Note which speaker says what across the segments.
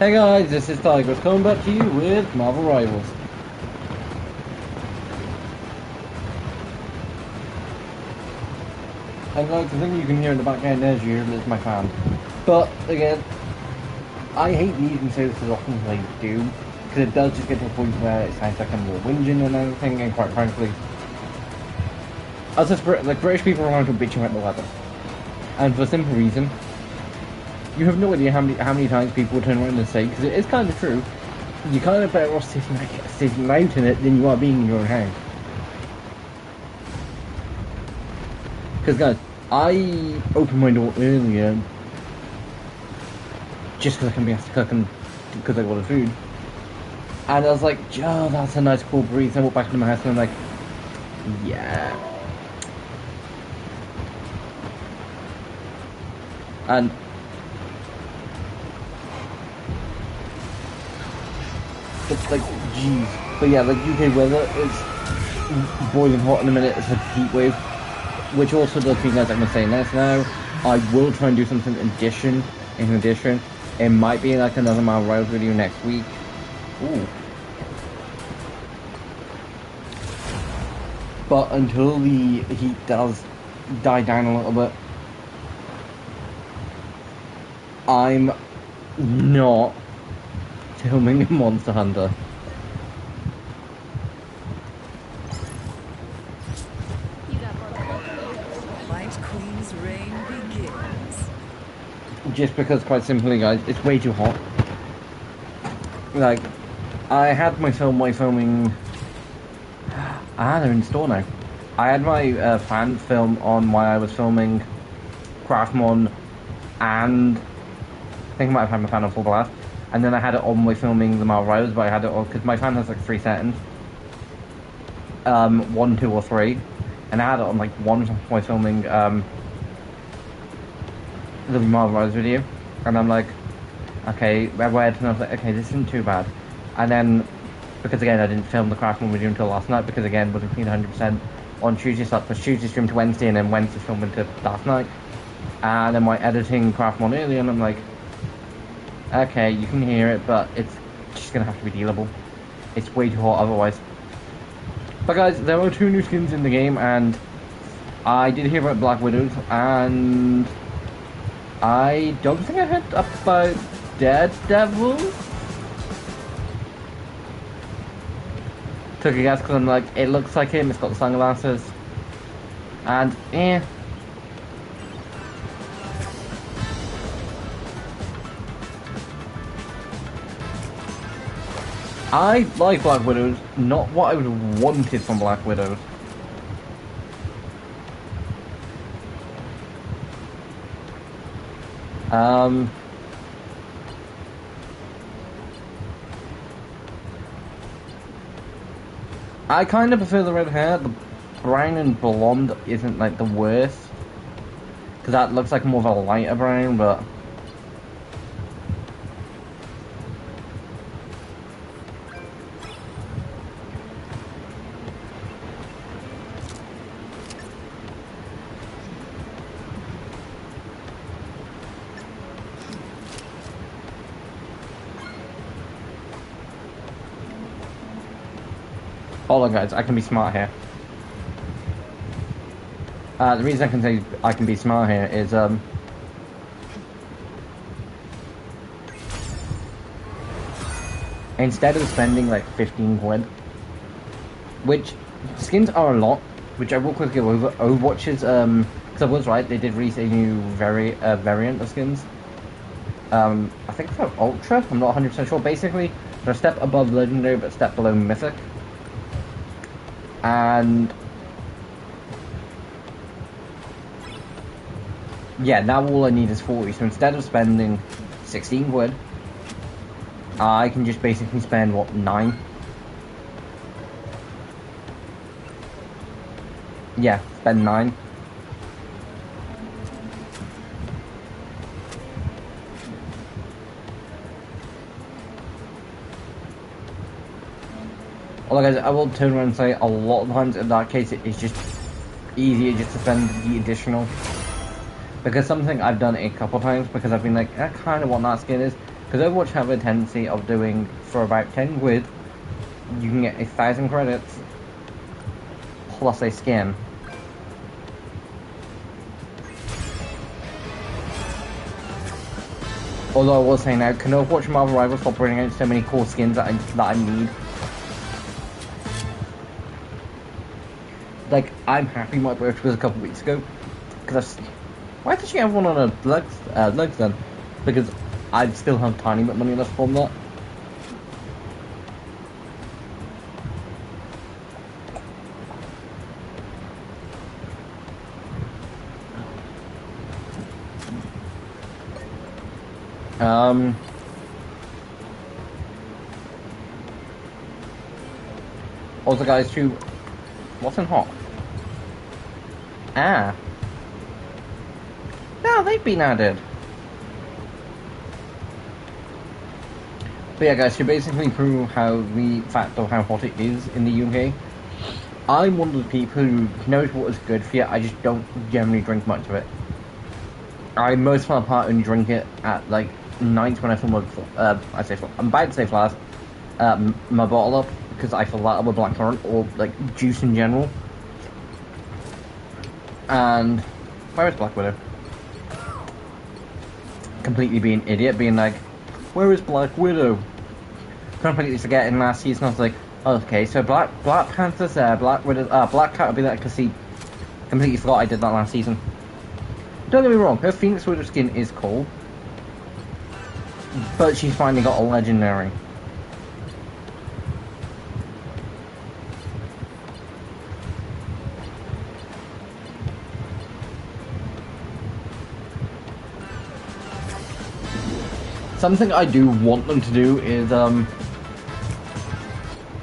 Speaker 1: Hey guys, this is Tigers coming back to you with Marvel Rivals. And like the thing you can hear in the background as usual is my fan. But again, I hate using this as often as I do, because it does just get to a point where it sounds like I'm more whinging and everything, and quite frankly, us as British people are around to bitching about the weather. And for a simple reason, you have no idea how many times people turn around and say, because it is kind of true, you're kind of better off sitting out in it than you are being in your own house. Because guys, I opened my door earlier just because I can be asked to cook and because I ordered food. And I was like, oh, that's a nice cool breeze. I walked back into my house and I'm like, yeah. And it's like, geez. But yeah, like UK weather is boiling hot in a minute. It's like a heat wave. Which also does mean, as I'm saying this now, I will try and do something in addition. It might be like another Marvel Rivals video next week. Ooh. But until the heat does die down a little bit, I'm not filming Monster Hunter. Just because, quite simply, guys, it's way too hot. Like, I had my filming. They're in store now. I had my fan film on while I was filming Craftmon, and I think I might have had my fan on full blast. And then I had it on while filming the Marvel Rivals, but I had it on because my fan has like 3 settings. 1, 2, or 3, and I had it on like 1 while filming the Marvel Rivals video, and I'm like, okay, and I was like, okay, this isn't too bad. And then, because again, I didn't film the Craftmon video until last night, because again, wasn't clean 100% on Tuesday, so that was Tuesday stream to Wednesday, and then Wednesday film into last night. And then my editing Craftmon earlier, and I'm like, okay, you can hear it, but it's just gonna have to be dealable. It's way too hot otherwise. But guys, there are 2 new skins in the game, and I did hear about Black Widows, and I don't think I heard about Daredevil. Took a guess because I'm like, it looks like him, it's got the sunglasses. And, I like Black Widows, not what I would have wanted from Black Widows. I kind of prefer the red hair. The brown and blonde isn't like the worst, because that looks like more of a lighter brown, but hold on guys, I can be smart here. The reason I can say I can be smart here is, instead of spending like 15 quid, which skins are a lot, which I will quickly go over. Overwatch's, because I was right, they did release a new variant of skins. I think for Ultra, I'm not 100% sure. Basically, they're a step above Legendary, but a step below Mythic. And yeah, now all I need is 40, so instead of spending 16 quid, I can just basically spend, what, 9? Yeah, spend 9. Well, guys, I will turn around and say a lot of times in that case it's just easier just to spend the additional. Because something I've done a couple times, because I've been like, I kind of want that skin, is Because Overwatch have a tendency of doing, for about 10 quid, you can get 1,000 credits plus a skin. Although I was saying now, can Overwatch and Marvel Rivals stop bringing out so many cool skins that I need? Like, I'm happy my birthday was a couple weeks ago. Because why did she have one on her legs then? Because I still have tiny bit money left from that. Also, guys, too. What's in hot? Ah. No, they've been added. But yeah, guys, to basically prove how the fact of how hot it is in the UK, I'm one of the people who knows what is good for you. I just don't generally drink much of it. I most of my part only drink it at like night when I fill my I'm about to say flask, my bottle up because I fill that up with blackcurrant or like juice in general. And where is Black Widow? Completely being an idiot, being like, where is Black Widow? Completely forgetting last season. I was like, oh, okay, so Black Panther's there, Black Widow, Black Cat will be there because he completely forgot I did that last season. Don't get me wrong, her Phoenix Widow skin is cool, but she's finally got a legendary. Something I do want them to do is,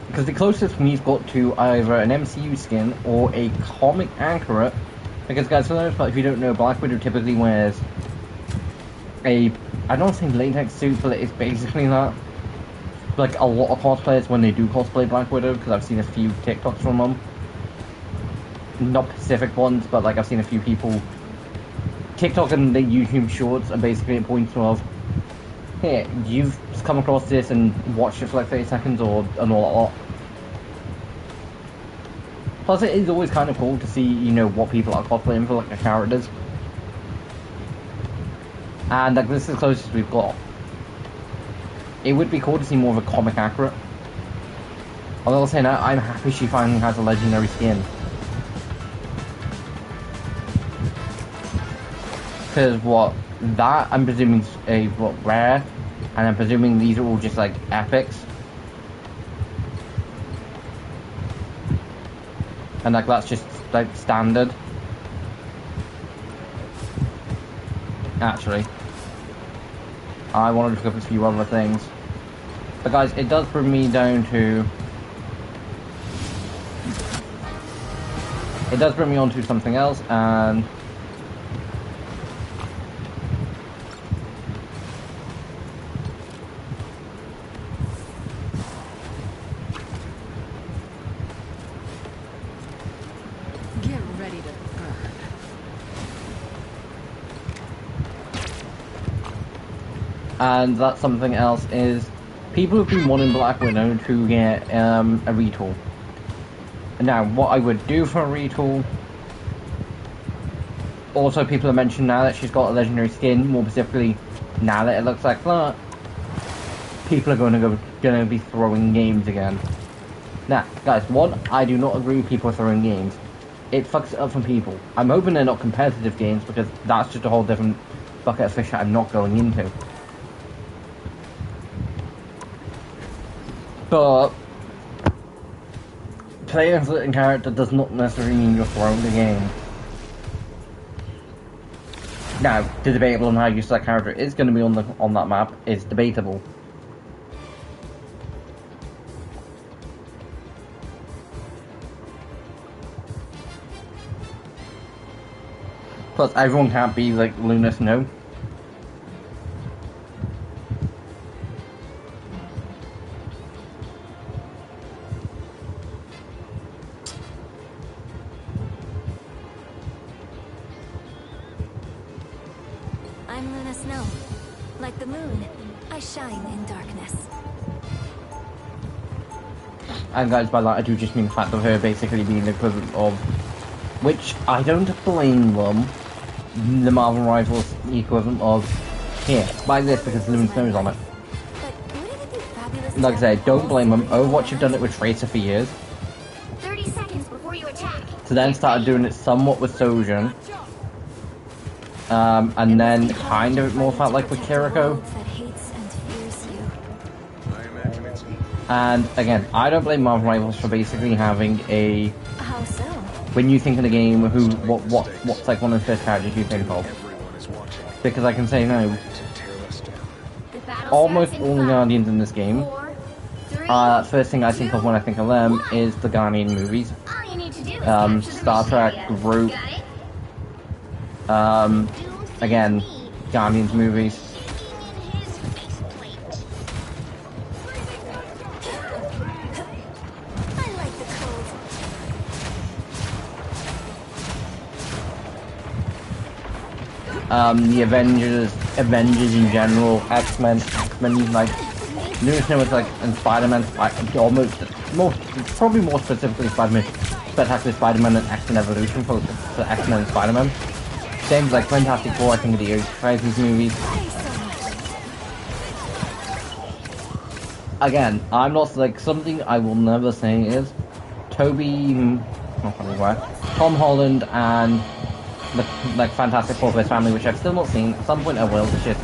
Speaker 1: because the closest we've got to either an MCU skin or a comic accurate, because guys, for the most part, if you don't know, Black Widow typically wears I don't think latex suit, but it's basically that. Like, a lot of cosplayers, when they do cosplay Black Widow, because I've seen a few TikToks from them, not specific ones, but like I've seen a few people TikTok and the YouTube shorts are basically a point of, hey, you've come across this and watched it for like 30 seconds or an all lot. Plus, it is always kind of cool to see, you know, what people are cosplaying for, like, their characters. And, like, this is the closest we've got. It would be cool to see more of a comic accurate. Although I'll say now, I'm happy she finally has a legendary skin. Because, what, that, I'm presuming, is a, what, rare, and I'm presuming these are all just, like, epics. And, like, that's just, like, standard. Actually, I wanted to look up a few other things. But, guys, it does bring me down to... It does bring me on to something else, and...
Speaker 2: Get ready to burn.
Speaker 1: And that something else is... People have been wanting Black Widow to get a retool. Now, what I would do for a retool... Also, people have mentioned now that she's got a legendary skin, more specifically, now that it looks like that, people are going to be throwing games again. Now, guys, one, I do not agree with people throwing games. It fucks it up for people. I'm hoping they're not competitive games, because that's just a whole different bucket of fish that I'm not going into. But playing a certain character does not necessarily mean you're throwing the game. Now, the debatable on how useful that character is going to be on that map is debatable. Plus, everyone can't be like Luna Snow.
Speaker 2: I'm Luna Snow, like the moon.
Speaker 3: I shine in darkness.
Speaker 1: And guys, by that I do just mean the fact of her basically being the equivalent of, which I don't blame them, the Marvel Rivals equivalent of, here, buy this because Loon Snow's on it.
Speaker 3: But wouldn't it be fabulous to
Speaker 1: Like I
Speaker 3: have
Speaker 1: said, don't
Speaker 3: all
Speaker 1: blame them.
Speaker 3: seven
Speaker 1: Overwatch have done it with Tracer for years.
Speaker 4: 30 seconds before you attack.
Speaker 1: So then started doing it somewhat with Sojourn. And then kind of it more felt like with Kiriko.
Speaker 3: that hates and fears you.
Speaker 1: And again, I don't blame Marvel Rivals for basically having a,
Speaker 3: How so?
Speaker 1: when you think of the game, what's like one of the first characters you think of? Because I can say no,
Speaker 4: The battle
Speaker 1: almost
Speaker 4: starts in
Speaker 1: all the
Speaker 4: 5,
Speaker 1: Guardians in this game,
Speaker 4: 4, 3,
Speaker 1: first thing I think of when I think of them is the Guardian movies.
Speaker 4: all you need to do is capture the
Speaker 1: Star
Speaker 4: mission
Speaker 1: Trek,
Speaker 4: area.
Speaker 1: Groot,
Speaker 4: Got it?
Speaker 1: again, Guardians movies.
Speaker 4: In his faceplate.
Speaker 3: I like the cold.
Speaker 1: The Avengers in general, X-Men, like, Loon Snow was like, and Spider-Man, probably more specifically Spider-Man, Spectacular Spider-Man and X-Men Evolution for X-Men and Spider-Man. Same with like Fantastic Four, I think of the Earth Crisis movies. Again, I'm not like, something I will never say is Tom Holland and the like Fantastic Four vs. Family, which I've still not seen. At some point I will. It's just,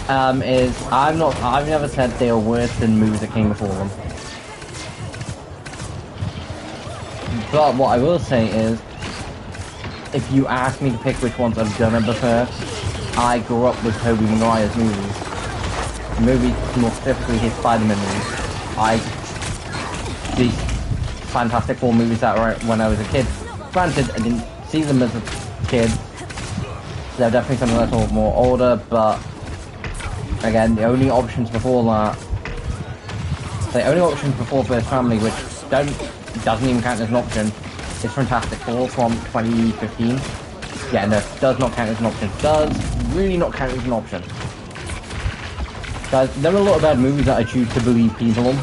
Speaker 1: I've never said they are worse than movies that came before them. But what I will say is, if you ask me to pick which ones I've done I prefer, I grew up with Tobey Maguire's movies. More specifically his Spider-Man movies. These Fantastic Four movies that were when I was a kid. Granted, I didn't see them as a kid. They're definitely something that's a lot more older, but again, the only options before that, the only options before First Family, which doesn't even count as an option, is Fantastic Four from 2015. Yeah, no, does not count as an option. Does really not count as an option. Guys, there are a lot of bad movies that I choose to believe people on.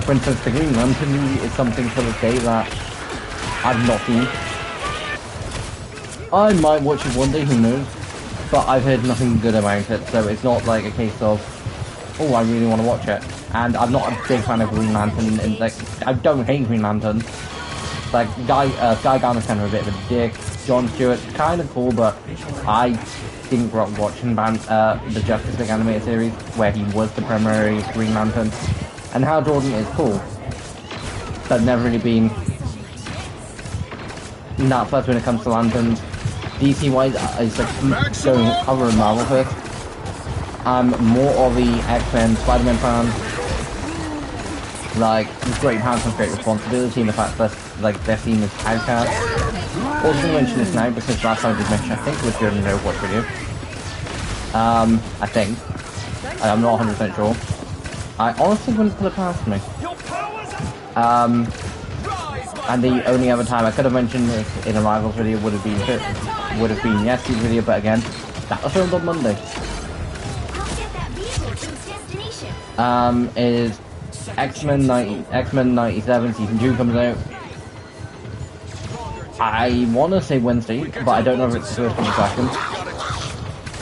Speaker 1: For instance, the Green Lantern movie is something to this day that I've not seen. I might watch it one day, who knows? But I've heard nothing good about it, so it's not like a case of, oh, I really want to watch it. And I'm not a big fan of Green Lantern, and like, I don't hate Green Lantern. Like, Guy Gardner's kind of a bit of a dick. Jon Stewart, kind of cool, but I didn't grow up watching the Justice League animated series, where he was the primary Green Lantern. And Hal Jordan is cool, but never really been that first when it comes to Lanterns. DC-wise, is like going cover and Marvel first. I'm more of the X-Men, Spider-Man fan. Like, great power comes great responsibility, and the fact that like they're seen as outcasts. Also going to mention this now because last time I did mention, I think it was during the Overwatch video. I think. I'm not 100% sure. I honestly wouldn't put it past me. And the only other time I could have mentioned this in a Rivals video would have been yesterday's video, but again, that was filmed on Monday.
Speaker 4: Help get that vehicle to its destination.
Speaker 1: Is X-Men 97 Season 2 comes out. I want to say Wednesday, but I don't know if it's the first or the second.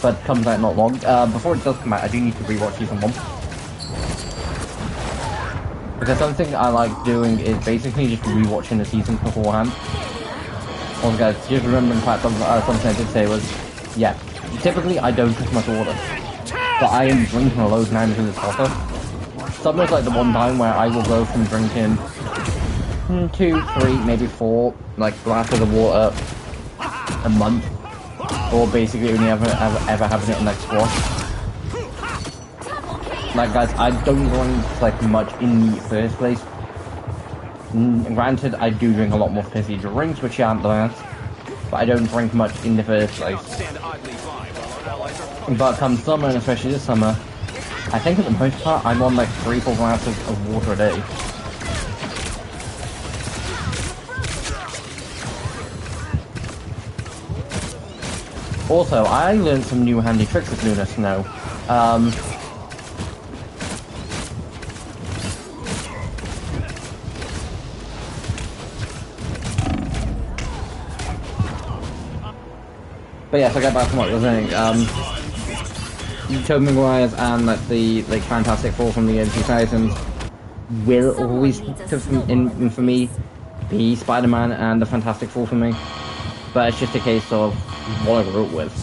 Speaker 1: But it comes out not long. Before it does come out, I do need to rewatch Season 1. Because something I like doing is basically just rewatching the seasons beforehand. Also guys, just remembering the fact of something I did say was, yeah, typically I don't cook much water. But I am drinking a load now because it's hotter. Sometimes like the one time where I will go from drinking 2, 3, maybe 4 like glasses of water a month, or basically only ever having it on like squash. Like guys, I don't drink like much in the first place. Granted, I do drink a lot more fizzy drinks, which aren't the best, but I don't drink much in the first place. But come summer, and especially this summer, I think at the most part I'm on like 3-4 glasses of water a day. Also, I learned some new handy tricks with Luna Snow. But yes, I get back to what I was saying. Tobey Maguire's and like the Fantastic Four from the early 2000s will always, for me, be Spider-Man and the Fantastic Four for me. But it's just a case of what I grew up with.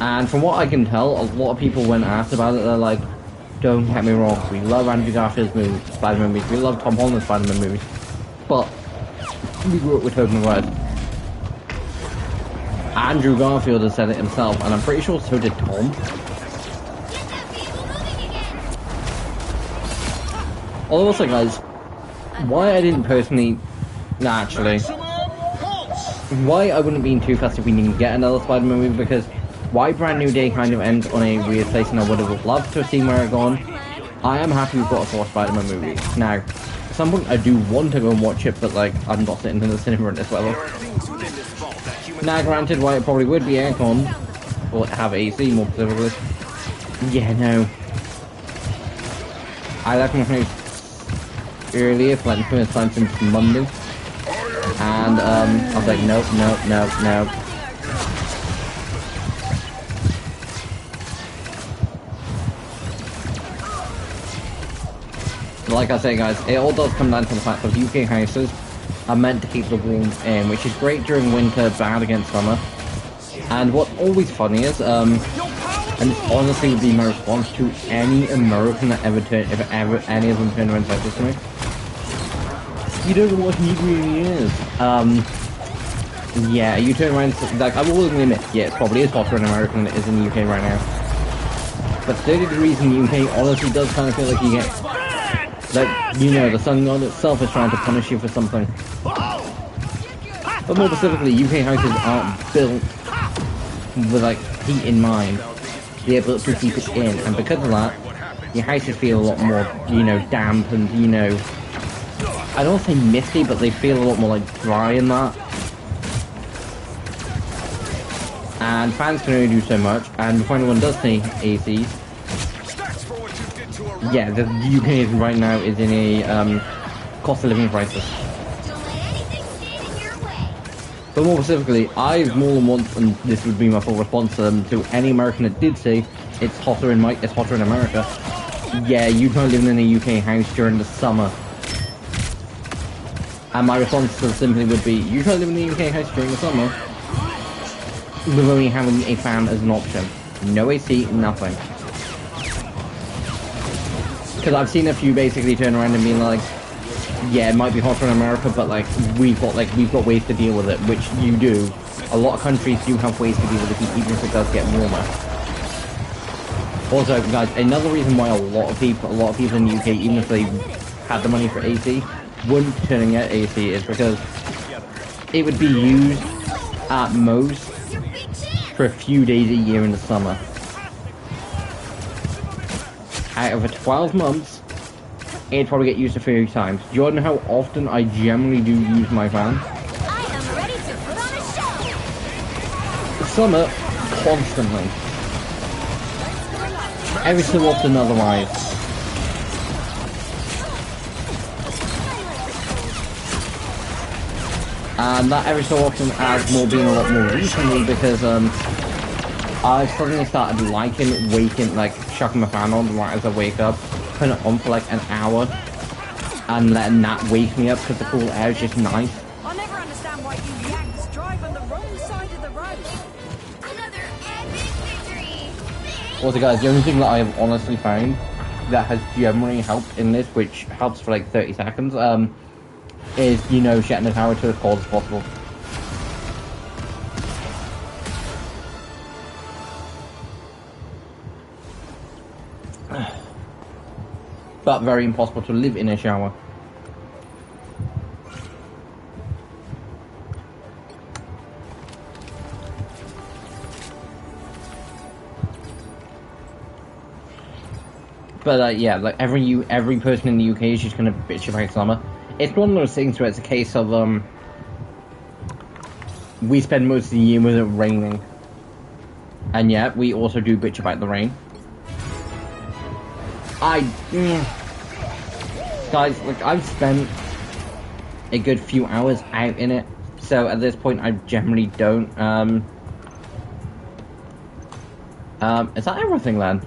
Speaker 1: And from what I can tell, a lot of people when asked about it, they're like, don't get me wrong, we love Andrew Garfield's movies, Spider-Man movies, we love Tom Holland's Spider-Man movies, but we grew up with Tobey Maguire. Andrew Garfield has said it himself, and I'm pretty sure so did Tom. Although also, guys, why I didn't personally... Actually, why I wouldn't be too fussed if we didn't get another Spider-Man movie, because why Brand New Day kind of ends on a weird place, and I would have loved to have seen where it gone. I am happy we've got a fourth Spider-Man movie. Now, at some point I do want to go and watch it, but like, I'm not sitting in the cinema at this level. Now, granted, why it probably would be aircon, or have AC more specifically. Yeah, no. I left my house earlier for like the first time since Monday. And I was like, nope. Like I say, guys, it all does come down to the fact that UK houses are meant to keep the warmth in, which is great during winter, bad against summer. And what's always funny is, and this honestly would be my response to any American that ever any of them turn around and said this to me. You don't know what heat really is. Yeah, you turn around, like, I will admit, yeah, it probably is hotter in America than it is in the UK right now. But 30 degrees in the UK honestly does kind of feel like you get, like, you know, the sun god itself is trying to punish you for something. But more specifically, UK houses aren't built with, like, heat in mind. They're built to keep it in, and because of that, your houses feel a lot more, you know, damp and, you know, I don't say misty, but they feel a lot more like dry in that. And fans can only do so much, and if anyone does say ACs, yeah, the UK right now is in a cost of living crisis. But more specifically, I've more than once, and this would be my full response to any American that did say it's hotter in America. Yeah, you try living in a UK house during the summer. And my response simply would be, you try living in the UK house during the summer with only having a fan as an option. No AC, nothing. Because I've seen a few basically turn around and be like, yeah, it might be hotter in America, but like we've got ways to deal with it, which you do. A lot of countries do have ways to deal with the heat, even if it does get warmer. Also, guys, another reason why a lot of people in the UK, even if they had the money for AC, wouldn't be turning out AC is because it would be used at most for a few days a year in the summer. Out of 12 months, it'd probably get used a few times. Do you know how often I generally do use my fan?
Speaker 4: I am ready to put on a show.
Speaker 1: Summer, constantly. Every so often otherwise. And that every so often has been a lot more recently because I suddenly started liking chucking my fan on right as I wake up, putting it on for like an hour, and letting that wake me up because the cool air is just nice.
Speaker 2: I never understand why you yanks drive on the wrong side of the road.
Speaker 4: Another epic victory.
Speaker 1: Also, guys, the only thing that I have honestly found that has generally helped in this, which helps for like 30 seconds, is, you know, shutting the tower to as cold as possible. But very impossible to live in a shower. But yeah, like every person in the UK is just gonna bitch about summer. It's one of those things where it's a case of we spend most of the year with it raining. And yet, we also do bitch about the rain. Guys, like, I've spent a good few hours out in it, so at this point, I generally don't, is that everything then?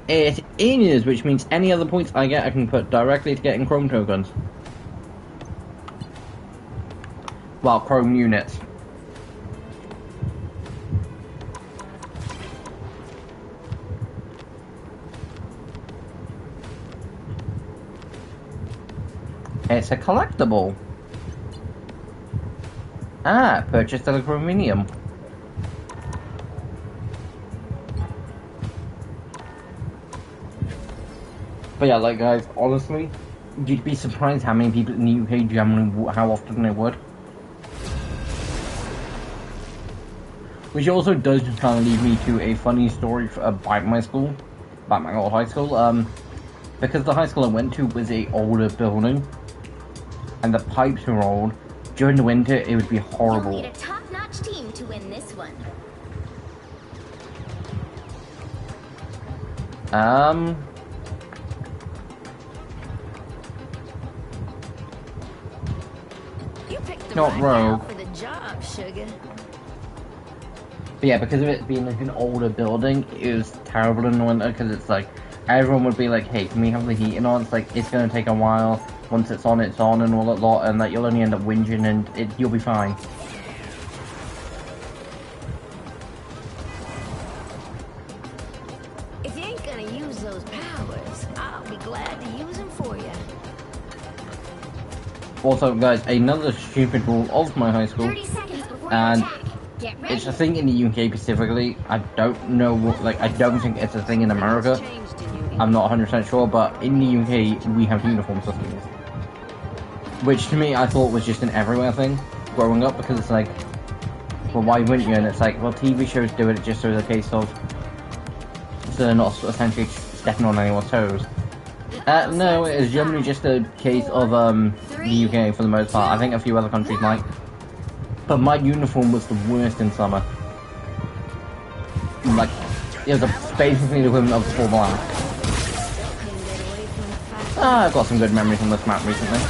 Speaker 1: It is, which means any other points I get, I can put directly to getting Chrome tokens. Well, Chrome units. It's a collectible. Ah, purchased at a Chromium. But yeah, like guys, honestly, you'd be surprised how many people in the UK generally, how often they would. Which also does kind of lead me to a funny story about my school, about my old high school. Because the high school I went to was a older building, and the pipes were old. During the winter, it would be horrible.
Speaker 4: You'll need a top-notch team to win this one.
Speaker 2: You picked the
Speaker 1: Not
Speaker 2: right
Speaker 1: rogue.
Speaker 2: gal for the job, sugar.
Speaker 1: But yeah, because of it being like an older building, it was terrible in the winter, because it's like, everyone would be like, hey, can we have the heating on? It's like, it's going to take a while. Once it's on, and all that lot, and like, you'll only end up whinging, and you'll be fine.
Speaker 2: If you ain't gonna use those powers, I'll be glad to use them for you.
Speaker 1: Also, guys, another stupid rule of my high school,
Speaker 4: 30 seconds before
Speaker 1: and
Speaker 4: you attack. Get ready.
Speaker 1: it's a thing in the UK specifically. I don't know, like, I don't think it's a thing in America.
Speaker 2: Changed in you.
Speaker 1: I'm not 100% sure, but in the UK, we have uniform systems. Which to me, I thought was just an everywhere thing, growing up, because it's like, well, why wouldn't you? And it's like, well, TV shows do it just as a case of, so they're not essentially stepping on anyone's toes. No, it is generally just a case of, the UK for the most part. I think a few other countries might. But my uniform was the worst in summer. Like, it was basically the equivalent of full black. I've got some good memories on this map recently.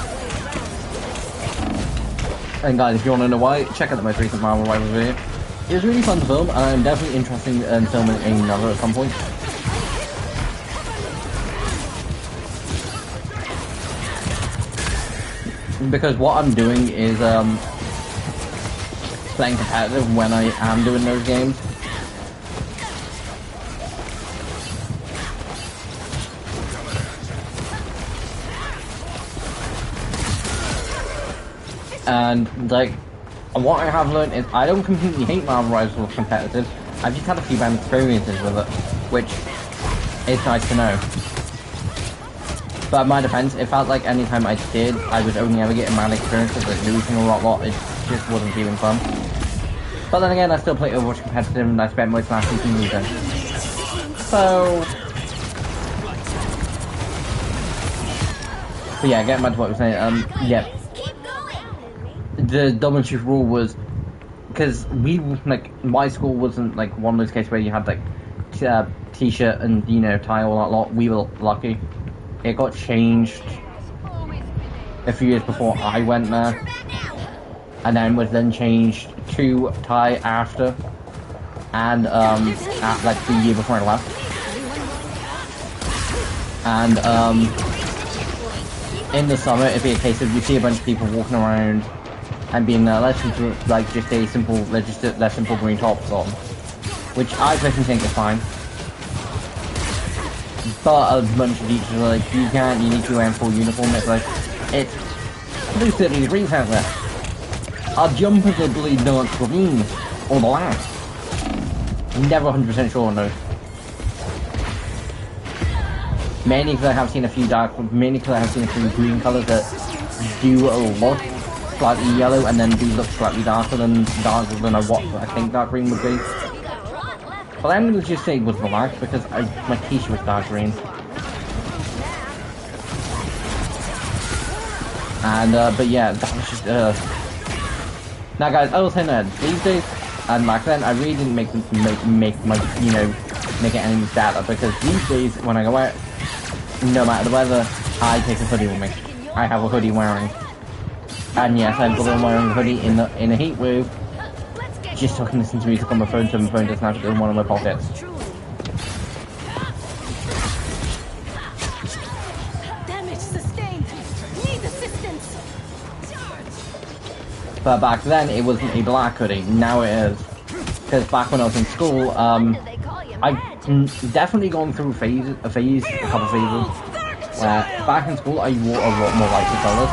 Speaker 1: And guys, if you want to know why, check out the most recent Marvel Rivals video. It was really fun to film, and I'm definitely interested in filming another at some point. Because what I'm doing is playing competitive when I am doing those games. And like, what I have learned is I don't completely hate Marvel Rivals competitive. I've just had a few bad experiences with it, which is nice to know. But in my defense, it felt like any time I did, I was only ever getting bad experiences, like losing a lot. It just wasn't feeling fun. But then again, I still play Overwatch competitive, and I spent most last season losing. So, but yeah, getting back to what I was saying. Yeah. The double and truth rule was, because we, like, my school wasn't, like, one of those cases where you had, like, t-shirt and, you know, tie, all that lot. We were lucky. It got changed a few years before I went there, and then was then changed to tie after, and, at, like, the year before I left. And, in the summer, it'd be a case of you see a bunch of people walking around and being less into, like, just a simple, their simple green tops on, which I personally think is fine. But a bunch of teachers are like, you need to wear a full uniform. It's like, it's blue 30 degrees out there. Our jumpers are blue dark green, or black. Never 100% sure on those. Mainly because I have seen a few green colours that do look slightly yellow and then do look slightly darker than what I think dark green would be. But I'm going to just say it was black because my t-shirt was dark green. And, but yeah, that was just, Now, guys, I will say that these days and back then, I really didn't make my make it any better because these days when I go out, no matter the weather, I take a hoodie with me. I have a hoodie wearing, and yes, I'm probably wearing a hoodie in a heat wave, just so I can listen to music on my phone, so my phone doesn't have to go in one of my pockets.
Speaker 4: Damage sustained. Need assistance.
Speaker 1: But back then, it wasn't a black hoodie. Now it is. Because back when I was in school, I've definitely gone through a couple phases, where back in school I wore a lot more lighter colours.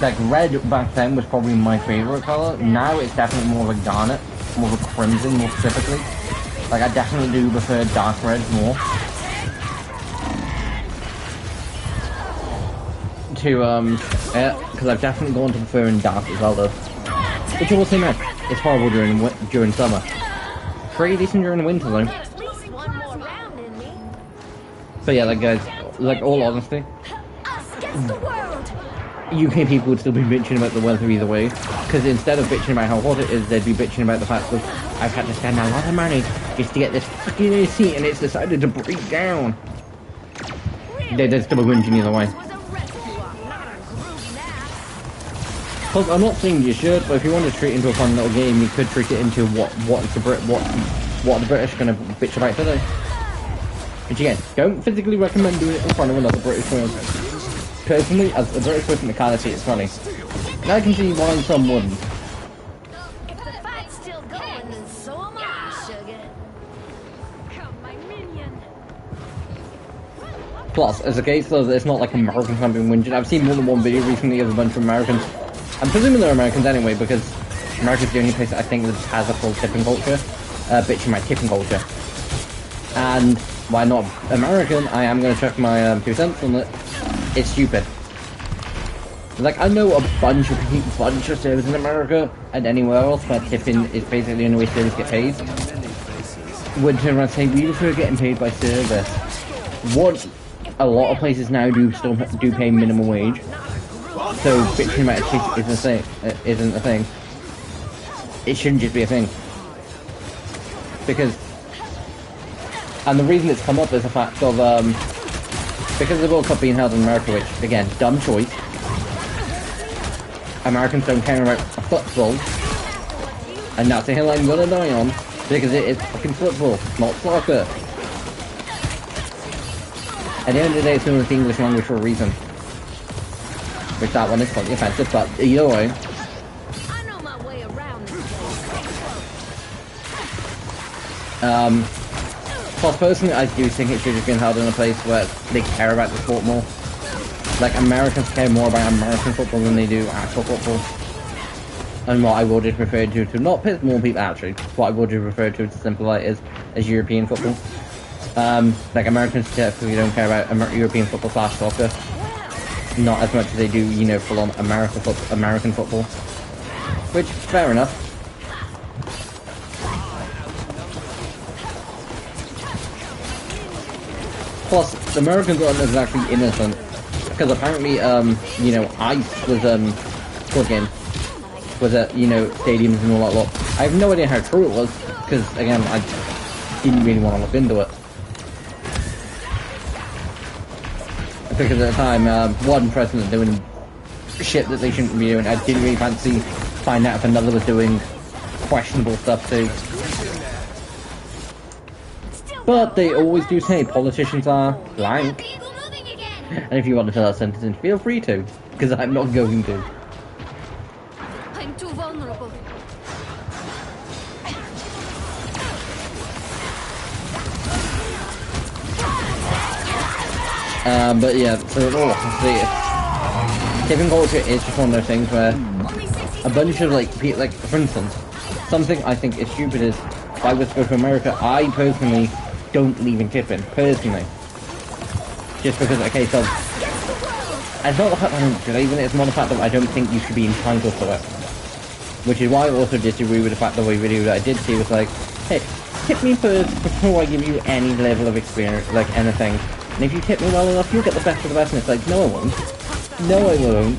Speaker 1: Like red back then was probably my favourite colour. Now it's definitely more of a garnet, more of a crimson, more specifically. Like I definitely do prefer dark red more. Because I've definitely gone to preferring dark as well though. Which I will say now, it's horrible during summer. Pretty decent during the winter though. But yeah, like guys, like all honesty, UK people would still be bitching about the weather either way. Because instead of bitching about how hot it is, they'd be bitching about the fact that I've had to spend a lot of money just to get this fucking AC and it's decided to break down. They'd still be whinging either way. Plus, I'm not saying you should, but if you want to treat it into a fun little game, you could treat it into what the British are gonna bitch about today. Which again, don't physically recommend doing it in front of another British person. Personally, as a British person, I kind of see it's funny. And I can see why some wouldn't.
Speaker 2: If the fight's still going, then so am I, sugar. Come, my minion.
Speaker 1: Plus, as a case though, it's not like Americans have been whinging. I've seen more than one video recently of a bunch of Americans. I'm presuming they're Americans anyway, because America's the only place that I think that has a full tipping culture. Bitching my tipping culture. And while not American, I am going to chuck my 2 cents on it. It's stupid. Like, I know a bunch of servers in America and anywhere else where tipping is basically the only way servers get paid. Would turn around and say, we prefer getting paid by service. What a lot of places now do pay minimum wage. So bitching about it isn't a thing. It shouldn't just be a thing. Because, and the reason it's come up is the fact of, because of the World Cup being held in America, which, again, dumb choice. Americans don't care about football. And that's the hill I'm gonna die on, because it is fucking football, not soccer. At the end of the day, it's known as the English language for a reason. Which that one is slightly offensive, but either way.
Speaker 2: I know my way around this place.
Speaker 1: Plus, personally, I do think it should have been held in a place where they care about the sport more. Like, Americans care more about American football than they do actual football. And what I would just refer to not piss more people, actually, what I would just refer to simplify it as European football. Like, Americans typically don't care about European football / soccer. Not as much as they do, you know, full-on American football. Which, fair enough. Plus, the Americans aren't exactly innocent. Because apparently, you know, ICE was, was at, you know, stadiums and all that lot. I have no idea how true it was, because, again, I didn't really want to look into it. Because at the time, one president doing shit that they shouldn't be doing. I didn't really fancy finding out if another was doing questionable stuff too. But they always do say politicians are blank. And if you want to fill that sentence in, feel free to, because I'm not going to.
Speaker 2: I'm too vulnerable.
Speaker 1: But yeah, so tipping culture is just one of those things where a bunch of like for instance, something I think is stupid is if I was to go to America, I personally don't believe in tipping, personally. Just because of a case of, it's not the fact that I don't believe in it, it's more the fact that I don't think you should be entitled to it. Which is why I also disagree with the fact that the video that I did see was like, hey, tip me first before I give you any level of experience, like anything. And if you tip me well enough, you'll get the best of the best. And it's like, no I won't. No I won't.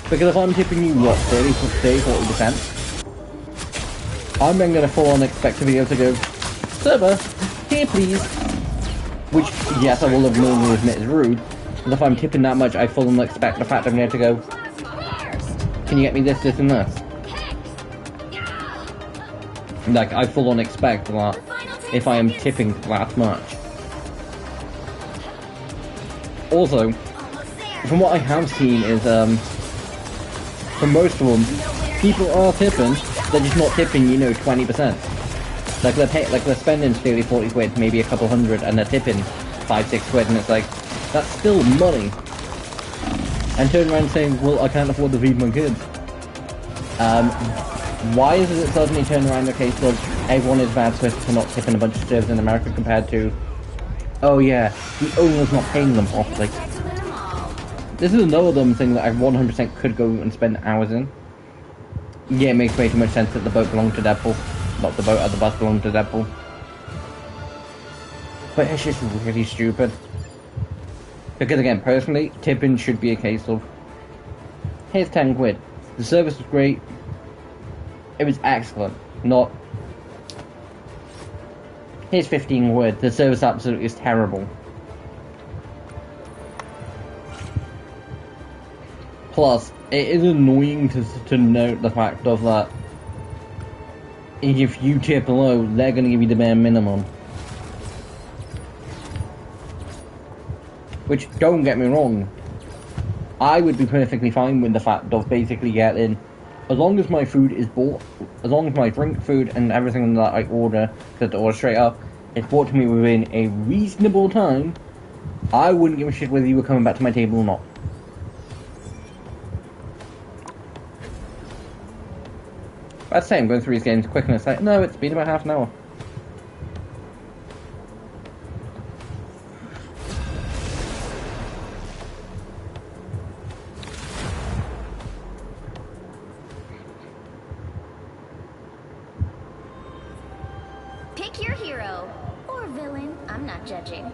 Speaker 1: Because if I'm tipping you, what, 40%? I'm then going to full on expect to be able to go, server, here please. Which, yes, I will have normally admit is rude. But if I'm tipping that much, I full on expect the fact I'm going to go, can you get me this, this, and this? Like, I full on expect that if I am tipping that much. Also, from what I have seen is, for most of them, people are tipping, they're just not tipping, you know, 20%. Like they're spending nearly 40 quid, maybe a couple hundred, and they're tipping 5-6 quid, and it's like, that's still money. And turn around saying, well, I can't afford to feed my kids. Why is it suddenly turn around the case of everyone is bad for not tipping a bunch of servers in America compared to, oh yeah, the owner's not paying them properly. This is another dumb thing that I 100% could go and spend hours in. Yeah, it makes way too much sense that the boat belonged to Deadpool. Not the boat, the bus belonged to Deadpool. But it's just really stupid. Because again, personally, tipping should be a case of, here's 10 quid. The service was great. It was excellent. Not, here's 15 quid. The service absolutely is terrible. Plus, it is annoying to note the fact of that if you tip low, they're going to give you the bare minimum. Which, don't get me wrong, I would be perfectly fine with the fact of basically getting, as long as my food is bought, as long as my drink, food, and everything that I order, because I order straight up, is brought to me within a reasonable time, I wouldn't give a shit whether you were coming back to my table or not. I'd say I'm going through these games quick, and it's like, no, it's been about half an hour.
Speaker 4: Pick your hero. Or villain. I'm not judging.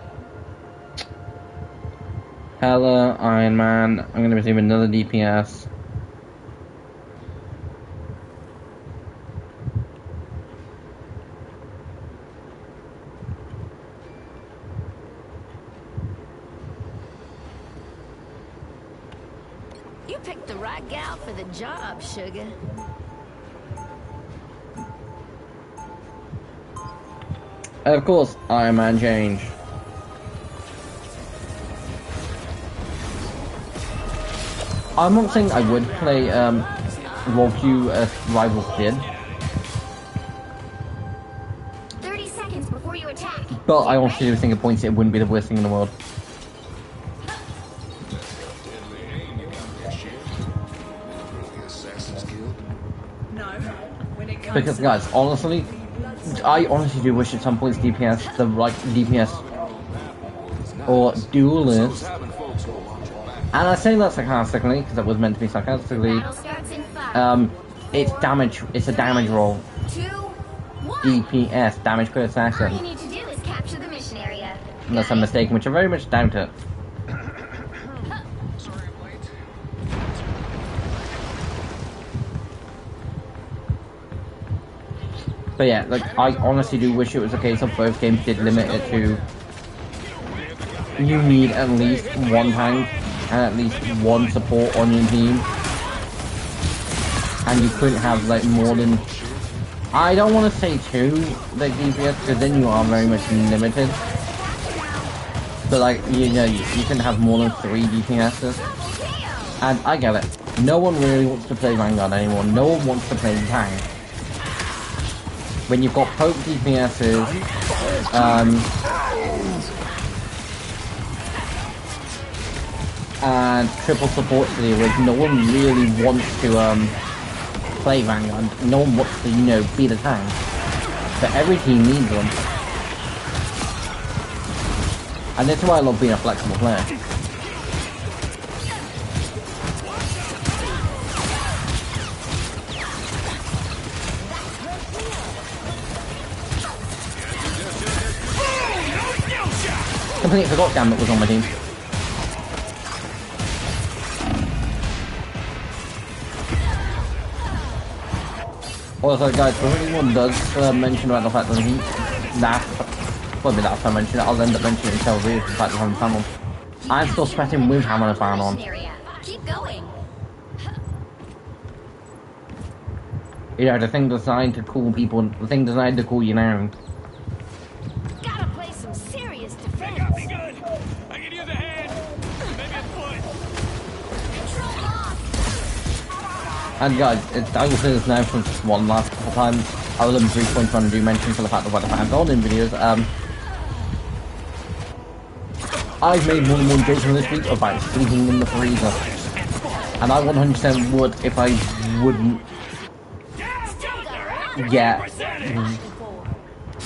Speaker 1: Hello, Iron Man. I'm going to receive another DPS.
Speaker 2: You picked the right gal for the job, sugar.
Speaker 1: And of course, Iron Man changed. I'm not saying I would play Roku as Rivals did.
Speaker 4: 30 seconds before you attack.
Speaker 1: But I honestly do think at points it wouldn't be the worst thing in the world. Because guys, honestly, I honestly do wish at some points DPS, the right DPS or duelist, and I say that sarcastically because that was meant to be sarcastically. It's damage. It's a damage roll.
Speaker 4: 2, 1.
Speaker 1: DPS, damage per
Speaker 4: All
Speaker 1: second.
Speaker 4: you need to do is capture the mission area.
Speaker 1: Unless I'm mistaken, which I very much doubt it. But yeah, like, I honestly do wish it was a case of both games did limit it to you need at least one tank and at least one support on your team. And you couldn't have, like, more than, I don't want to say 2, like, DPS, because then you are very much limited. But, like, you know, you couldn't have more than 3 DPSs. And I get it. No one really wants to play Vanguard anymore. No one wants to play tank. When you've got poke DPSs, and triple support to deal with, no one really wants to play Vanguard. No one wants to, you know, be the tank. But every team needs them. And that's why I love being a flexible player. Completely forgot Gambit was on my team. Also, guys, if anyone does mention about the fact that he... Probably that's how I mentioned it. I'll end up mentioning it until the fact that I'm fan on. I'm still sweating with Hammer fan on.
Speaker 4: Keep going.
Speaker 1: You know, the thing designed to cool people, the thing designed to cool you down.
Speaker 2: Gotta play some serious defense.
Speaker 3: Got me good. I can use a hand. Maybe a foot.
Speaker 1: And guys, I will say this now for just one last couple times. I will briefly trying to do mention for the fact that what I'm building videos. I've made more than one joke from this week about sleeping in the freezer. And I 100% would if I wouldn't. Yeah.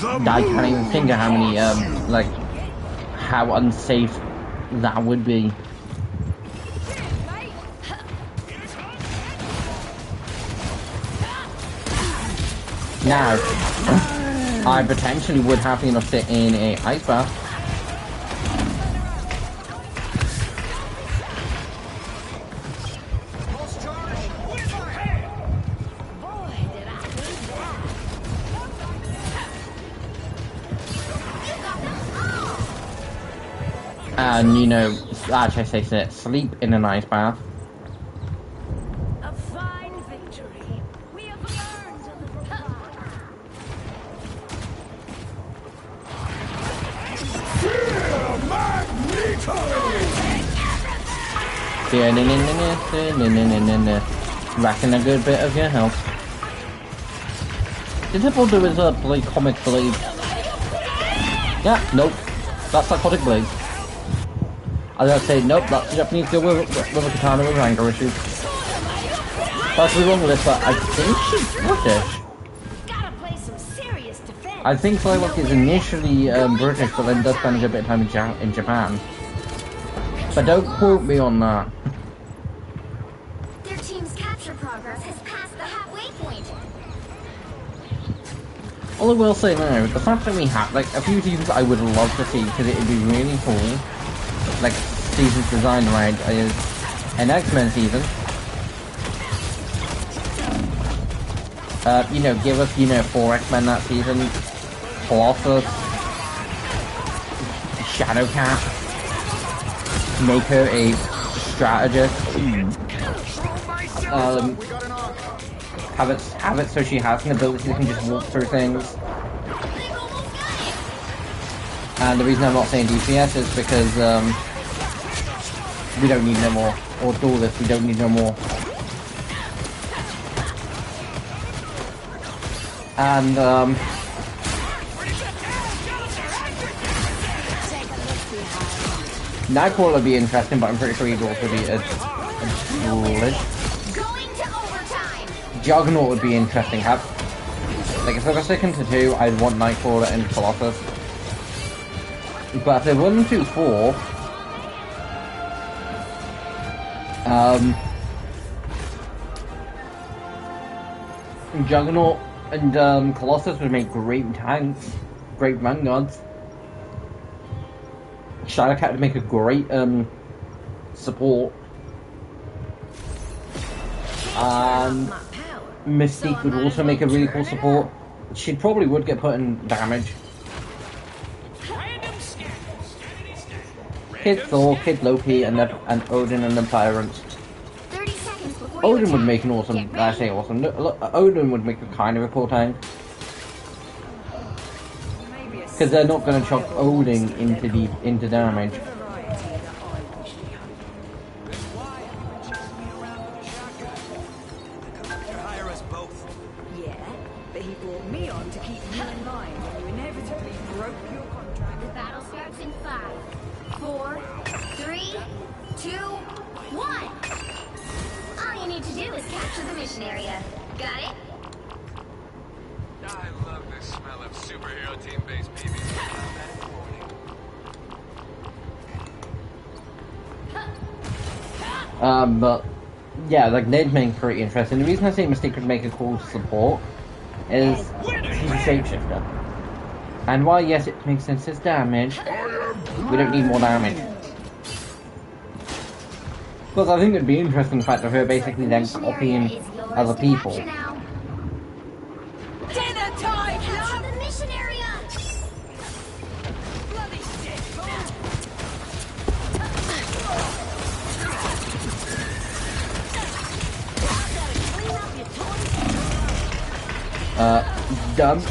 Speaker 1: I can't even think of how many, like, how unsafe that would be. Now, I potentially would have enough to in a ice bath. And, you know, actually I say sleep in an ice bath.
Speaker 2: A fine victory. We have earned a little
Speaker 1: Racking a good bit of your health. Did people do with blade comic blade? Yeah, nope. That's psychotic blade. I was gonna say, nope, that's the Japanese girl with a katana with anger issues. That's the wrong with this, but I think she's British.
Speaker 2: Gotta play some serious defense.
Speaker 1: I think Psylocke is initially British, but then does spend a good bit of time in Japan. But don't quote me on that.
Speaker 4: Their team's capture progress has passed the halfway point.
Speaker 1: All I will say now, the fact that we have, like, a few teams I would love to see, because it would be really cool, like, seasons designed right, is an X-Men season. You know, give us, you know, 4 X-Men that season, Colossus, Shadowcat, make her a strategist, have it so she has an ability that can just walk through things. And the reason I'm not saying DPS is because we don't need no more. Or Duelist, we don't need no more. And Nightcrawler would be interesting, but I'm pretty sure he'd also be a Duelist. Juggernaut would be interesting. Like, if I was sticking to 2, I'd want Nightcrawler and Colossus. But if they're 1, 2, 4, Juggernaut and Colossus would make great tanks, great vanguards. Shadowcat would make a great support, and Mystique would also make a really cool support. She probably would get put in damage. Kid Thor, Kid Loki, and Odin and the Tyrants. Odin would make an awesome, I say awesome, Odin would make a kind of a cool tank. Because they're not going to chuck Odin into damage. But yeah, like Ned's making pretty interesting. The reason I say Mystique could make a cool support is she's a shapeshifter. And while yes, it makes sense as damage, we don't need more damage. Because I think it'd be interesting the fact of her basically then copying other people.
Speaker 4: mission area.
Speaker 2: Bloody shit!
Speaker 1: Dumb.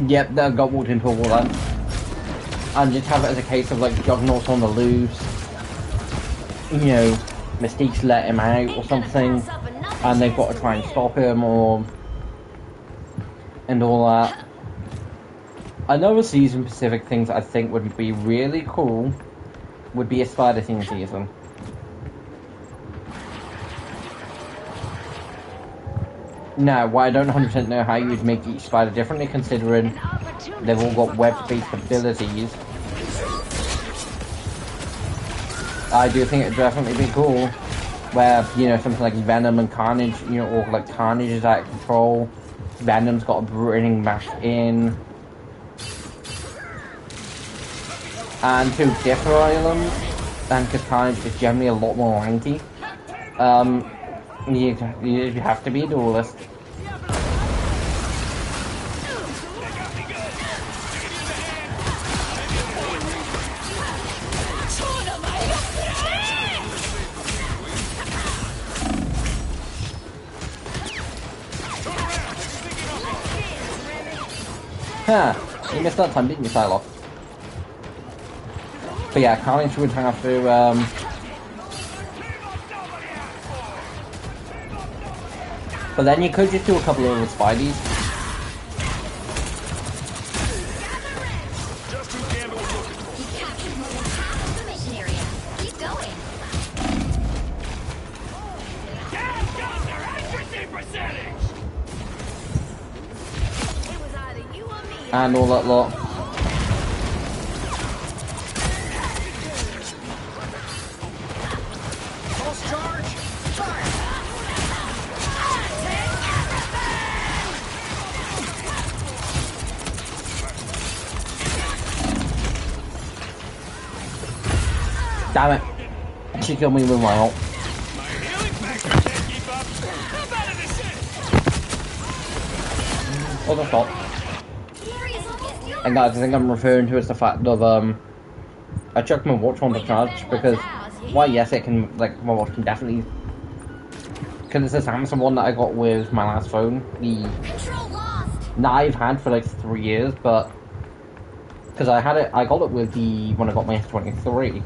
Speaker 1: Yep, that got walked into a wall then. And just have it as a case of like Juggernaut's on the loose. You know, Mystique's let him out or something, and they've got to try and stop him and all that. Another season-specific things I think would be really cool would be a Spider Theme season. Now, while I don't 100% know how you'd make each spider differently, considering they've all got web-based abilities, I do think it'd definitely be cool where, you know, something like Venom and Carnage, you know, or like Carnage is out of control, Venom's got to bring back in, and to differ islands, and because Carnage is generally a lot more lanky, you have to be a duelist. Huh, you missed that time, didn't you, Psylocke? But yeah, Carnage would have to, but then you could just do a couple of little Spideys. And all that lot. Damn it. She killed me with my ult. Oh, that's not. And guys, I think I'm referring to as the fact of, I chucked my watch on the charge because, well, yes, it can, like, my watch can definitely, because it's a Samsung one that I got with my last phone, that I've had for like 3 years, but, because I got it with when I got my S23,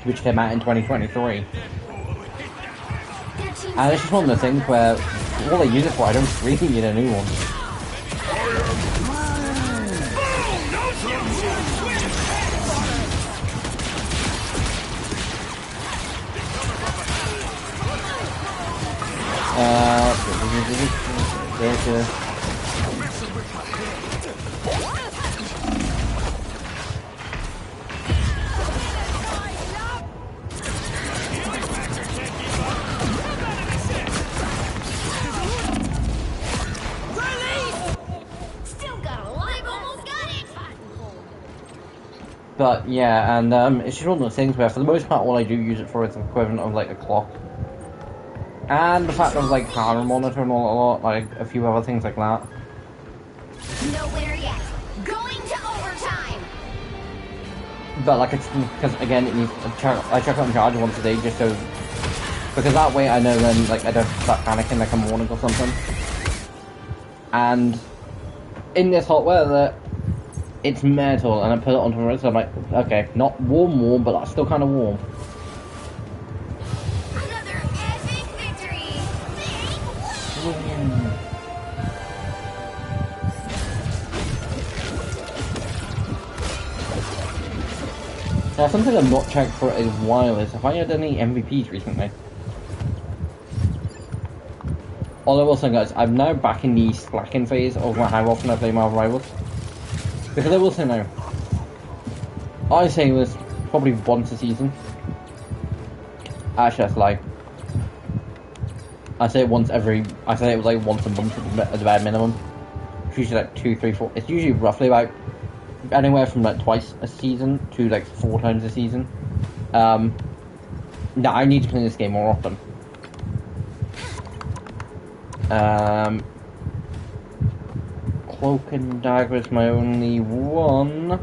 Speaker 1: which came out in 2023. And it's just one of the things where, all I use it for, I don't really need a new one. But yeah, and it's just one of those things where for the most part all I do use it for is the equivalent of like a clock. And the fact of like power monitor and all a lot, like a few other things like that.
Speaker 4: Nowhere yet. Going to overtime.
Speaker 1: But like it's because again it needs I check it on charge once a day just so because that way I know then like I don't start panicking like a morning or something. And in this hot weather it's metal and I put it onto my wrist, so I'm like, okay, not warm, but that's still kind of warm.
Speaker 4: Another epic victory.
Speaker 1: Now, something I've not checked for a while is if I had any MVPs recently. Although I will say, guys, I'm now back in the slacking phase of how often I play Marvel Rivals. Because I will say now, I say this probably once a season. Actually, that's a lie. I say it once every. I say it was like once a month at the bare minimum. It's usually like 2, 3, 4. It's usually roughly about anywhere from like twice a season to like 4 times a season. Now I need to play this game more often. Cloak and Dagger is my only one.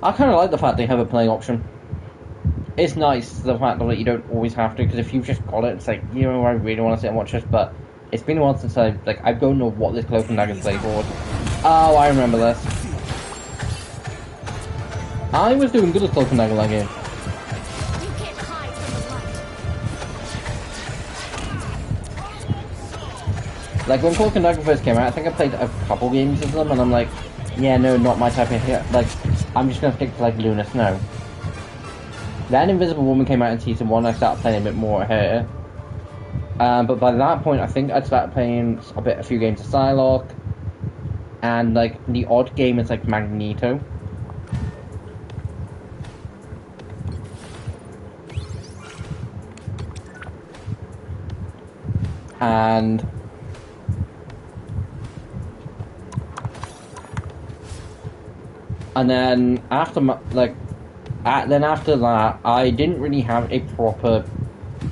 Speaker 1: I kind of like the fact they have a playing option. It's nice, the fact that you don't always have to, because if you've just got it, it's like, you know, I really want to sit and watch this, but it's been a while since I don't know what this Cloak and Dagger play for. Oh, I remember this. I was doing good at Cloak and Dagger that game. Like, when Cloak and Dagger first came out, I think I played a couple games of them, and I'm like, yeah, no, not my type of hit. Like, I'm just gonna stick to, like, Luna Snow. Then Invisible Woman came out in Season 1, I started playing a bit more of her. But by that point, I think I'd started playing a few games of Psylocke, and, like, the odd game is, like, Magneto. And then after after that, I didn't really have a proper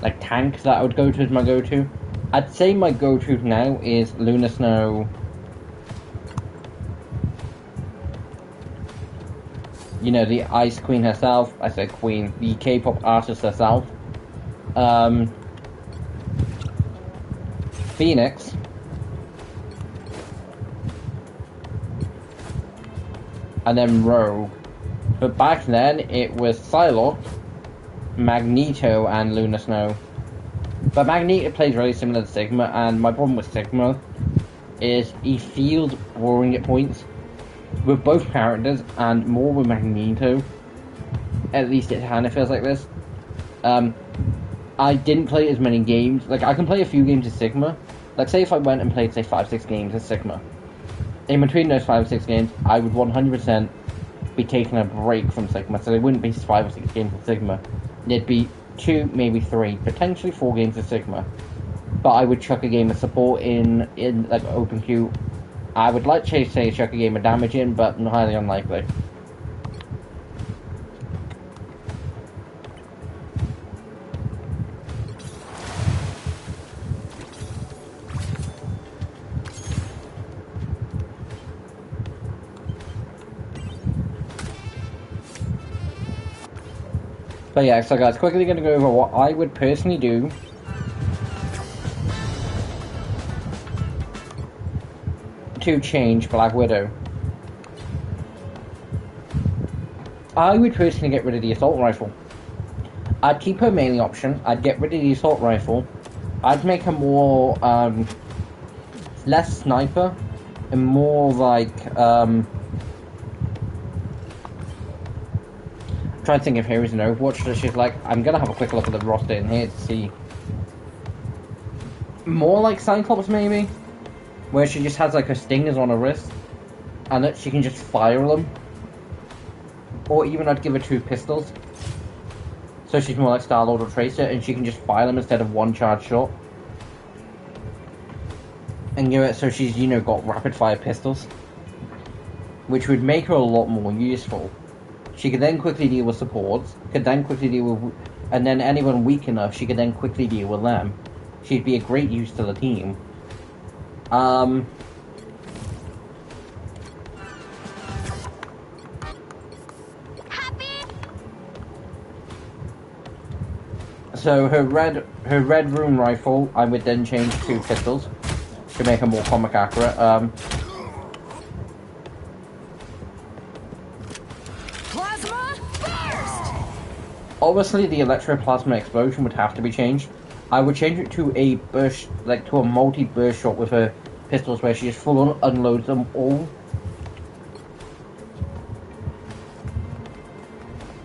Speaker 1: like tank that I would go to as my go-to. I'd say my go-to now is Luna Snow. You know, the Ice Queen herself. I said Queen, the K-pop artist herself. Phoenix. And then Rogue. But back then, it was Psylocke, Magneto, and Luna Snow. But Magneto plays very similar to Sigma, and my problem with Sigma is he feels boring at points. With both characters, and more with Magneto. At least it kind of feels like this. I didn't play as many games. Like, I can play a few games of Sigma. Like, say if I went and played, say, 5-6 games of Sigma. In between those 5 or 6 games, I would 100% be taking a break from Sigma. So there wouldn't be 5 or 6 games of Sigma. There'd be 2, maybe 3, potentially 4 games of Sigma. But I would chuck a game of support in like, open queue. I would like to say chuck a game of damage in, but highly unlikely. But yeah, so guys, quickly going to go over what I would personally do to change Black Widow. I would personally get rid of the assault rifle. I'd keep her melee option. I'd get rid of the assault rifle. I'd make her more less sniper and more like trying to think of heroes in Overwatch that she's like. I'm gonna have a quick look at the roster in here to see. More like Cyclops maybe, where she just has like her stingers on her wrist, and that she can just fire them. Or even I'd give her 2 pistols, so she's more like Star-Lord or Tracer, and she can just fire them instead of 1 charge shot. And give it so she's, you know, got rapid fire pistols, which would make her a lot more useful. She could then quickly deal with supports, could then quickly deal with, and then anyone weak enough, she could then quickly deal with them. She'd be a great use to the team. So her red room rifle, I would then change to pistols to make her more comic accurate. Obviously, the electroplasma explosion would have to be changed. I would change it to a burst, like to a multi-burst shot with her pistols, where she just full on unloads them all.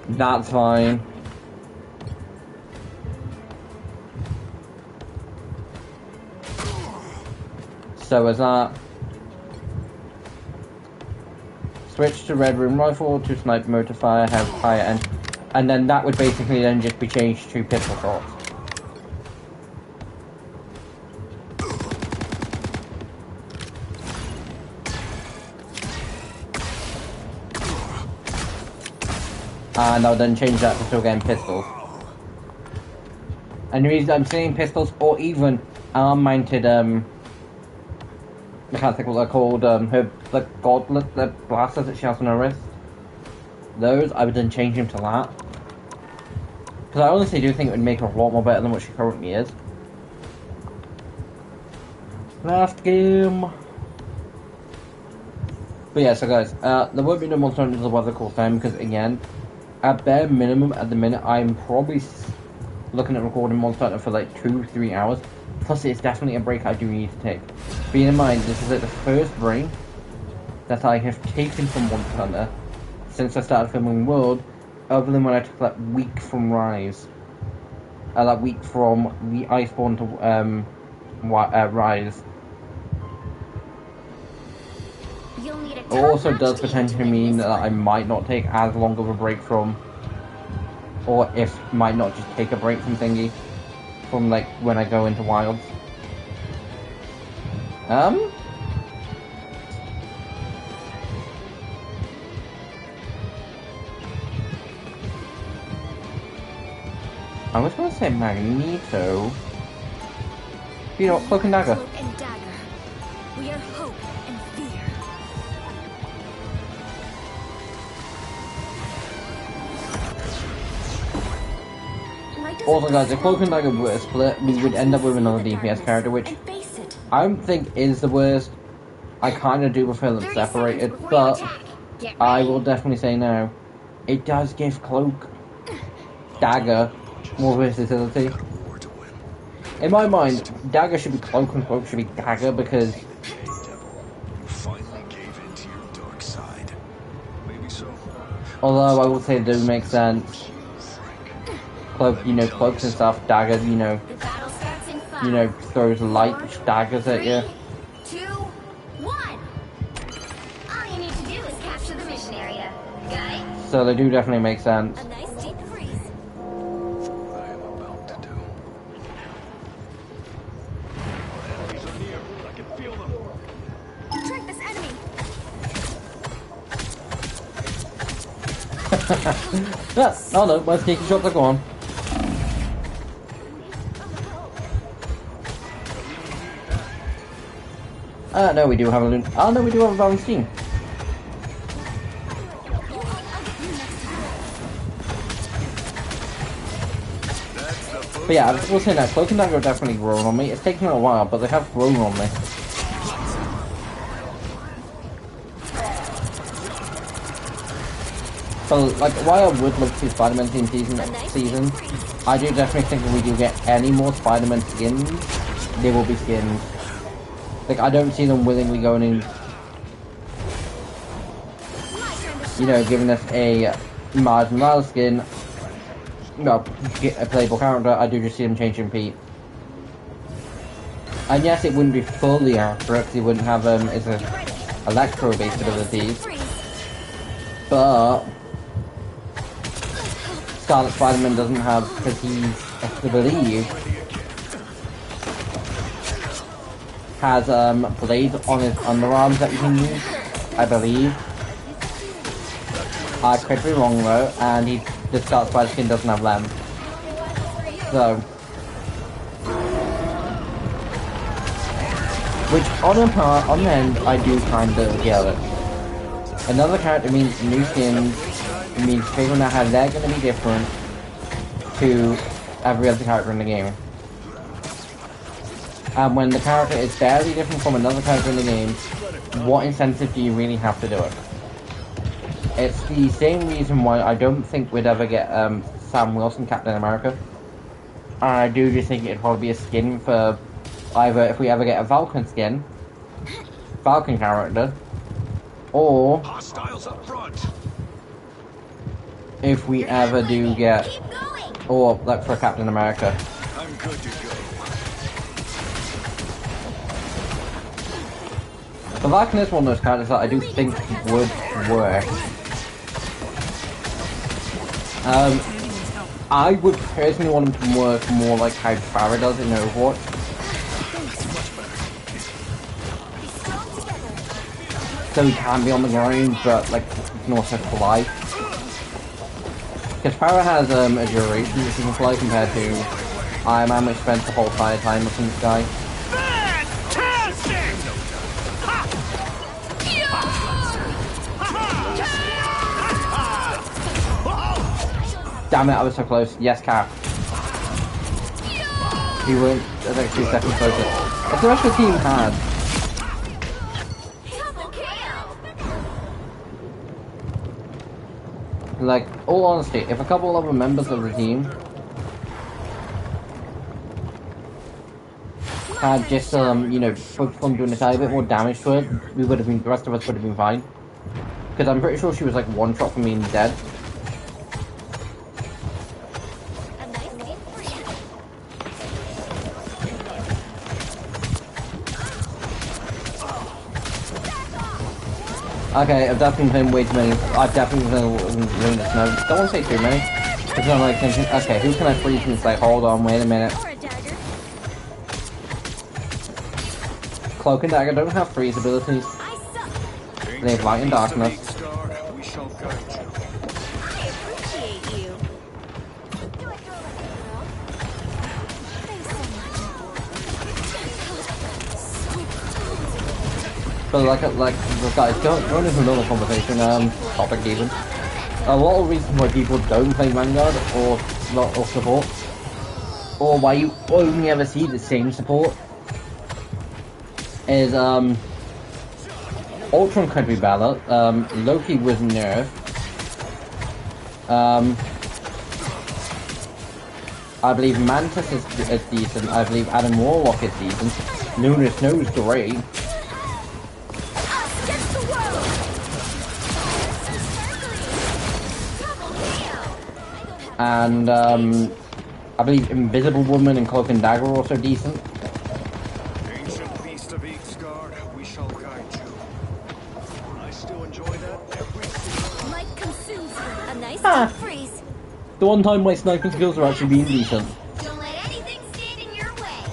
Speaker 1: That's fine. So as that. Switch to red room rifle to sniper motor fire, have higher end. And then that would basically then just be changed to pistol shots. And I'll then change that to still getting pistols. And the reason I'm saying pistols or even arm-mounted, I can't think what they're called, her, the gauntlet, the blasters that she has on her wrist. Those, I would then change them to that. Because I honestly do think it would make her a lot more better than what she currently is. Last game. But yeah, so guys, there won't be no Monster Hunter until the weather cools down because, again, at bare minimum, at the minute, I'm probably looking at recording Monster Hunter for like 2-3 hours. Plus, it's definitely a break I do need to take. Bear in mind, this is like the first break that I have taken from Monster Hunter since I started filming World, other than when I took that week from Rise. That week from the Iceborne to Rise. It also does potentially mean that I might not take as long of a break from, or if might not just take a break from thingy, from like when I go into Wilds. I was gonna say Magneto. You know what, Cloak and Dagger.
Speaker 4: Cloak and Dagger. We are hope and fear.
Speaker 1: Also guys, if Cloak and Dagger were split, we would end up with another DPS character, which I don't think is the worst. I kinda do prefer them separated, but I will definitely say now, it does give Cloak Dagger more versatility. In my mind, Dagger should be Cloak and Cloak should be Dagger because although I will say it does make sense. Cloak, you know, cloaks and stuff, Dagger, you know, throws light daggers at you.
Speaker 4: 3, 2, 1. All you need to do is capture the mission area. Got it?
Speaker 1: So they do definitely make sense.
Speaker 4: A nice deep freeze.
Speaker 3: I am about to do. Enemies are near. I can feel them.
Speaker 4: Track this enemy.
Speaker 1: Yeah, oh no, my sneaky shots are gone. No, we do have a loon. Oh no, we do have a Valentine. But yeah, I was saying that Cloak and Dagger have definitely grown on me. It's taken a while, but they have grown on me. So, like, while I would love to see Spider-Man team next season, I do definitely think if we do get any more Spider-Man skins, they will be skins. Like, I don't see them willingly going in, you know, giving us a Miles Morales skin, no, get a playable character. I do just see them changing Pete. And yes, it wouldn't be fully accurate, because he wouldn't have his electro-based abilities, but Scarlet Spider-Man doesn't have, because he's, I believe, has blades on his underarms that you can use, I believe. I could be wrong though, and the Scarlet Spider skin doesn't have them. So, which on the end, I do kind of get it. Another character means new skins, it means figuring out how they're going to be different to every other character in the game. And when the character is barely different from another character in the game, what incentive do you really have to do it? It's the same reason why I don't think we'd ever get Sam Wilson Captain America. And I do just think it'd probably be a skin for either if we ever get a Falcon skin, Falcon character, or
Speaker 3: Hostiles up front.
Speaker 1: if we ever do get, or like for Captain America.
Speaker 3: I'm good to go.
Speaker 1: The Falcon is one of those characters that I do think would work. I would personally want him to work more like how Farah does in Overwatch. So he can be on the ground, but like he can also fly. Because Farah has a duration that he can fly compared to I managed to spend the whole entire time with this guy.
Speaker 3: Fantastic!
Speaker 1: Damn it, I was so close. Yes, Cap. He went like 2 seconds closer. If the rest of the team had like, all honesty, if a couple other members of the team had just you know, focused on doing a tiny bit more damage to it, we would have been, the rest of us would have been fine. Because I'm pretty sure she was like one shot from being dead. Okay, I've definitely played way too many. I've definitely been doing this now. Don't want to say too many. Because I'm like thinking, okay, who can I freeze? And it's like, hold on, wait a minute. Cloak and Dagger don't have freeze abilities. They have light and darkness. But like, guys, going into another conversation, topic even. A lot of reasons why people don't play Vanguard or support, or why you only ever see the same support, is Ultron could be better. Loki was nerfed. I believe Mantis is decent. I believe Adam Warlock is decent. Luna Snow's great. And I believe Invisible Woman and Cloak and Dagger are also decent.
Speaker 3: Ancient beast of Eastgard, we shall guide you. I still enjoy that every single
Speaker 2: Light consumes a nice
Speaker 1: Ah.
Speaker 2: deep freeze.
Speaker 1: The one time my sniping skills are actually being decent.
Speaker 4: Don't let anything stand in your way.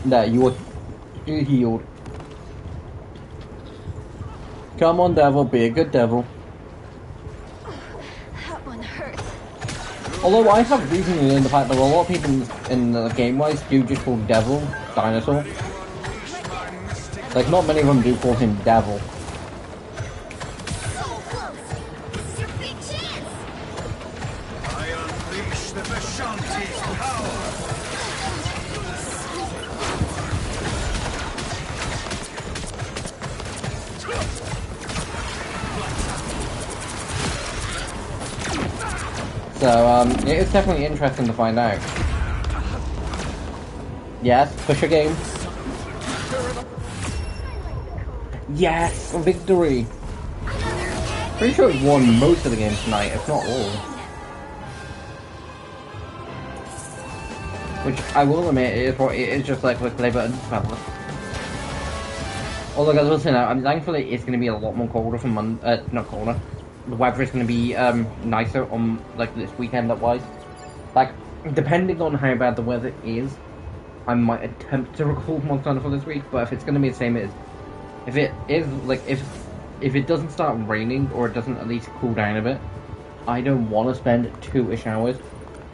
Speaker 1: There, you're healed. Come on, devil, be a good devil.
Speaker 2: That one hurts.
Speaker 1: Although I have reason in the fact that a lot of people in the game-wise do just call Devil Dinosaur. Like, not many of them do call him Devil.
Speaker 4: So close. This is your big chance.
Speaker 3: I unleash the Vishanti's power!
Speaker 1: So, it's definitely interesting to find out. Yes, push a game. Yes, victory! Pretty sure we've won most of the games tonight, if not all. Which, I will admit, it is just like with play button. Although, guys, will say now, thankfully it's going to be a lot more colder for not colder. The weather is going to be nicer on like this weekend wise. Like, depending on how bad the weather is, I might attempt to record Monster Hunter for this week. But if it's going to be the same as, if it is like if it doesn't start raining or it doesn't at least cool down a bit, I don't want to spend 2-ish hours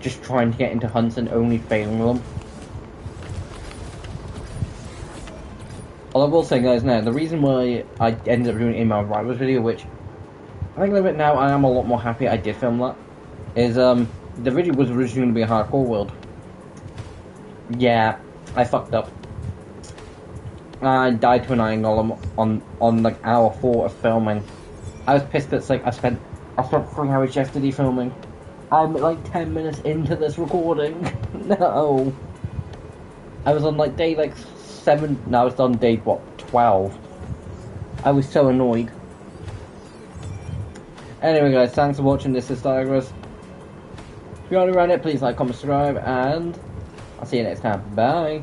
Speaker 1: just trying to get into hunts and only failing them. Although I will say, guys, now the reason why I ended up doing an email Rivals video, which I think a little bit now I am a lot more happy I did film that, is the video was originally going to be a hardcore world. Yeah, I fucked up. I died to an iron golem on like hour 4 of filming. I was pissed that it's like I spent 3 hours yesterday filming. I'm like 10 minutes into this recording. No. I was on like day like 7. No, I was on day what, 12. I was so annoyed. Anyway, guys, thanks for watching. This is Digress. If you want to run it, please like, comment, subscribe, and I'll see you next time. Bye.